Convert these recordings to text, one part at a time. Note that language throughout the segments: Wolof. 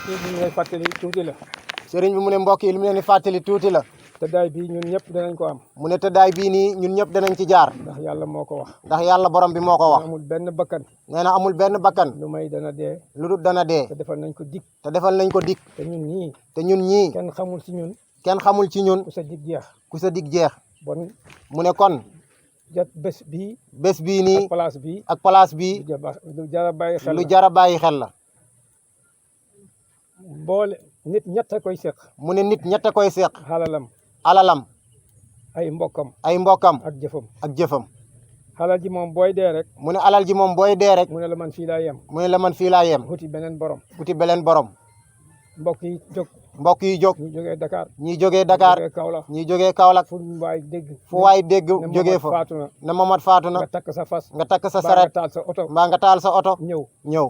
kii bi ñu lay fàttali tuuti la. sëriñ bi mu ne mbokk yi li mu leen di fàttali tuuti la. tëddaay bii ñun ñëpp danañ ko am. mu ne tëddaay bii nii ñun ñëpp danañ ci jaar. ndax yàlla moo ko wax. ndax yàlla borom bi moo ko wax. amul benn bakkan. nee na amul benn bakkan. lu may dana dee. lu dul dana dee. te defal nañ ko dig. te defal nañ ko dig. te ñun ñii. te ñun ñii. kenn xamul ci ñun. kenn xamul ci ñun. ku sa dig jeex. ku sa dig jeex. bon mu ne kon. jot bés bii. bés bii nii. ak place bii. ak place bii. lu jar a bàyyi xel la. lu jar a bàyyi xel la. boole nit ñett a koy seq. mu ne nit ñett a koy seq. xalalam. alalam. ay mbokkam. ay mbokkam. ak jëfam. ak jëfam. xalal ji moom booy dee rek. mu ne alal ji moom booy dee rek. mu ne la man fii laa yem. mu ne la man fii laa yem. wuti beneen borom. wuti beneen borom. mbokk yi jóg. mbokk yi jóg. ñu jógee Dakar. ñi jógee Dakar. jógee Kaolack. ñi jógee Kaolack. fu waay dégg. fu waay dégg jógee fa. faatu na. ne Mamad faatu na. nga takk sa fas. nga takk sa mbaa saret. nga taal sa oto. mbaa nga taal sa oto. ñëw. ñëw.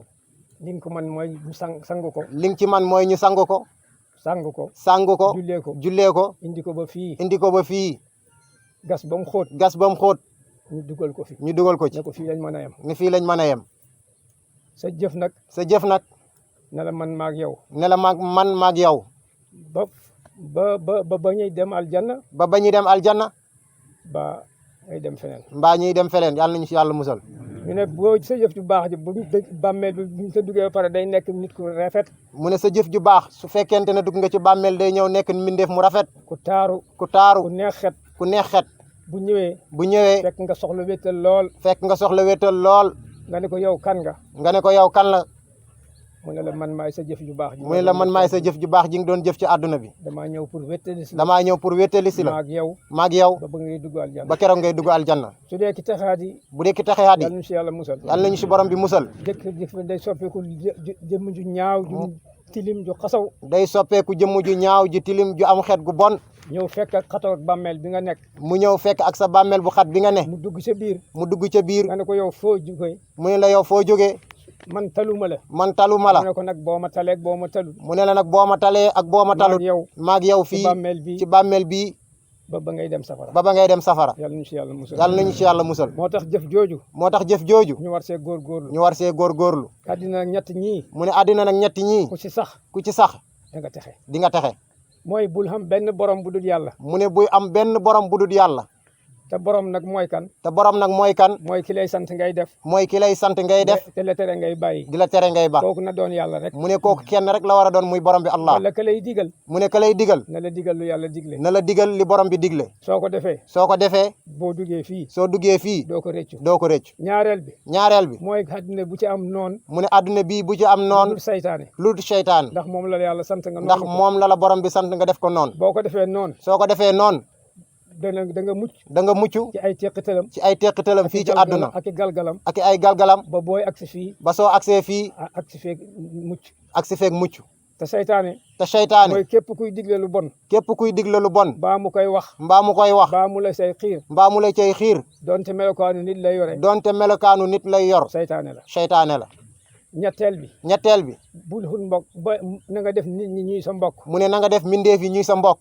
li nga ko man mooy ñu sangu ko. li nga ci man mooy ñu sangu ko. sangu ko. sangu ko. jullee ko. jullee ko. indi ko ba fii. indi ko ba fii. gas ba mu xóot. gas ba mu xóot. ñu dugal ko fi. ñu dugal ko ci. ne ko fii lañ mën a yem. ne fii lañ mën a yem. sa jëf nag. sa jëf nag. ne la man maag yow. ne la man maag yow. ba ñuy dem aljanna. ba ñuy dem aljanna. ba ngay dem feneen. mbaa ñuy dem feneen yàlla nañu ci yàlla musal. ñu ne boo sa jëf ju baax ji bu bàmmeel bi bu ñu sa duggee ba pare day nekk nit ku rafet. mu ne sa jëf ju baax su fekkente ne dugg nga ci bàmmeel day ñëw nekk mbindeef mu rafet. ku taaru. ku taaru. ku neex xet. ku neex xet. bu ñëwee. bu ñëwee. fekk nga soxla wéttal lool. fekk nga soxla wéttal lool. nga ne ko yow kan nga. nga ne ko yow kan la. mu ne la man maay sa jëf ju baax ji. mu ne la man maay sa jëf ju baax ji nga doon jëf ci àdduna bi. damaa ñëw pour wéttali si la. damaa ñëw pour wéttali si la. maag yow. maag yow. ba ngay dugg aljanna. ba keroog ngay dugg aljanna. su dee ki texaat yi. bu dee ki texaat yi. yàlla nañu si yàlla musal. yàlla nañu si borom bi musal. jëkk day soppeeku jëmm ju ñaaw ju tilim ju xasaw. day soppeeku jëmm ju ñaaw ju tilim ju am xeet gu bon. ñëw fekk ak xataw ak bàmmeel bi nga nekk. mu ñëw fekk ak sa bàmmeel bu xat bi nga ne. mu dugg ca biir. mu dugg ca biir. nga ne ko yow foo jógee. mu ne la yow foo jógee. man taluma la. man taluma la. mu ne ko nag boo ma talee ak boo ma talul. mu ne la nag boo ma talee ak boo ma talut. maag yow fii ci bàmmeel bii. ba ngay dem safara. ba ngay dem safara. yàlla nañu si yàlla musal. yàlla nañu si yàlla musal. moo tax jëf jooju. moo tax jëf jooju. ñu war see góorgóorlu. ñu war see góorgóorlu. àddina nag ñett ñii. mu ne àddina nag ñett ñii. ku ci sax. ku ci sax. di nga texe. di nga texe. mooy bul xam benn borom bu dul yàlla. mu ne buy am benn borom bu dul yàlla. te borom nag mooy kan. te borom nag mooy kan. mooy ki lay sant ngay def. mooy ki lay sant ngay def. te la tere ngay bàyyi. di la tere ngay ba. kooku na doon yàlla rek. mu ne kooku kenn rek la war a doon muy borom bi Allah. wala ka lay digal. mu ne ka lay digal. na la digal lu yàlla digle. na la digal li borom bi digle. soo ko defee. soo ko defee. boo duggee fii. soo duggee fii. doo ko rëccu. doo ko rëccu. ñaareel bi. ñaareel bi. mooy àdduna bu ci am noon. mu ne àdduna bii bu ci am noon. lu saytaane. lu seytaan. ndax moom la yàlla sant nga. ndax moom la borom bi sant nga def ko noonu. boo ko defee noonu. soo ko defee noonu. da nga mucc. da nga mucc. ci ay teqitalam. ci ay teqitalam fii ci àdduna. ak i galgalam. ak ay galgalam. ba booy agsi fii. ba soo agsee fii. agsi feeg mucc. agsi feeg mucc. te seytaane. te seytaane. mooy képp kuy digle lu bon. képp kuy digle lu bon. mbaa mu koy wax. mbaa mu koy wax. mbaa mu la say xiir. mbaa mu la cay xiir. donte melokaanu nit lay yore. donte melokaanu nit lay yor. seytaane la. seytaane la. ñetteel bi. ñetteel bi. bul xul mbokk ba na nga def nit ñi ñuy sa mbokk. mu ne na nga def mbindeef yi ñuy sa mbokk.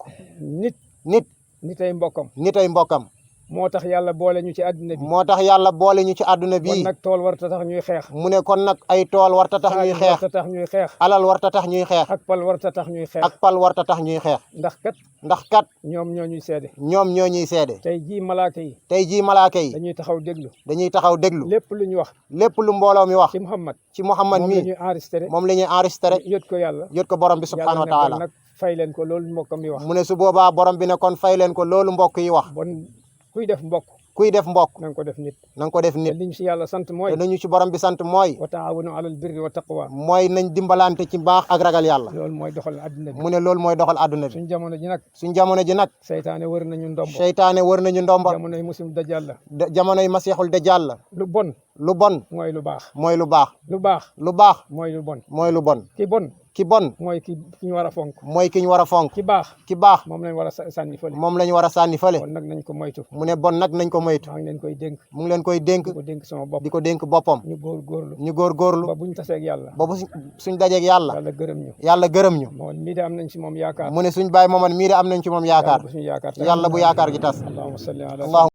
nit ay mbokkam. nit ay mbokkam. moo tax yàlla boole ñu ci àdduna bi. moo tax yàlla boole ñu ci àdduna bi. kon nag tool warta tax ñuy xeex. mu ne kon nag ay tool warta tax ñuy xeex. warta tax ñuy xeex. alal warta tax ñuy xeex. ak pal warta tax ñuy xeex. ak pal warta tax ñuy xeex. ndax kat. ñoom ñoo ñuy seede. ñoom ñoo ñuy seede. tey jii malaaka yi. dañuy taxaw déglu. dañuy taxaw déglu. lépp lu ñu wax. lépp lu mbooloo mi wax. ci Muhammad mi moom la ñuy enregistré. yot ko yàlla. yot ko borom bi subhanahu wa taala. nag fay leen ko loolu mbokkam yi wax. mu ne su boobaa borom bi ne kon fay leen ko loolu mbokk yi wax. bon kuy def mbokk. na nga ko def nit. te liñ ci yàlla sant mooy. te liñu ci borom bi sant mooy. wa taawanu alal birri wa taqwa. mooy nañ dimbalante ci mbaax ak ragal yàlla. loolu mooy doxal adduna bi. mu ne loolu mooy doxal adduna bi. suñ jamono ji nag. seytaane wër nañu ndombo. jamonoy musim dajjal la. jamonoy masixul dajjal la. lu bon. mooy lu baax. lu baax. mooy lu bon. ki bon. mooy ki ñu war a fonk. ki baax. moom lañ war a sànni fële. bon nag nañ ko moytu. mu ne bon nag nañ ko moytu. maa ngi leen koy dénk. mu ngi leen koy dénk. di ko dénk boppam. ñu góorgóorlu. ba buñ taseeg yàlla. ba suñ dajeeg yàlla. yàlla gërëm ñu. mii de am nañ ci moom yaakaar. mu ne suñ baay mooman mii de am nañ ci moom yaakaar. yàlla bu yaakaar gi tas. allahumma salli ala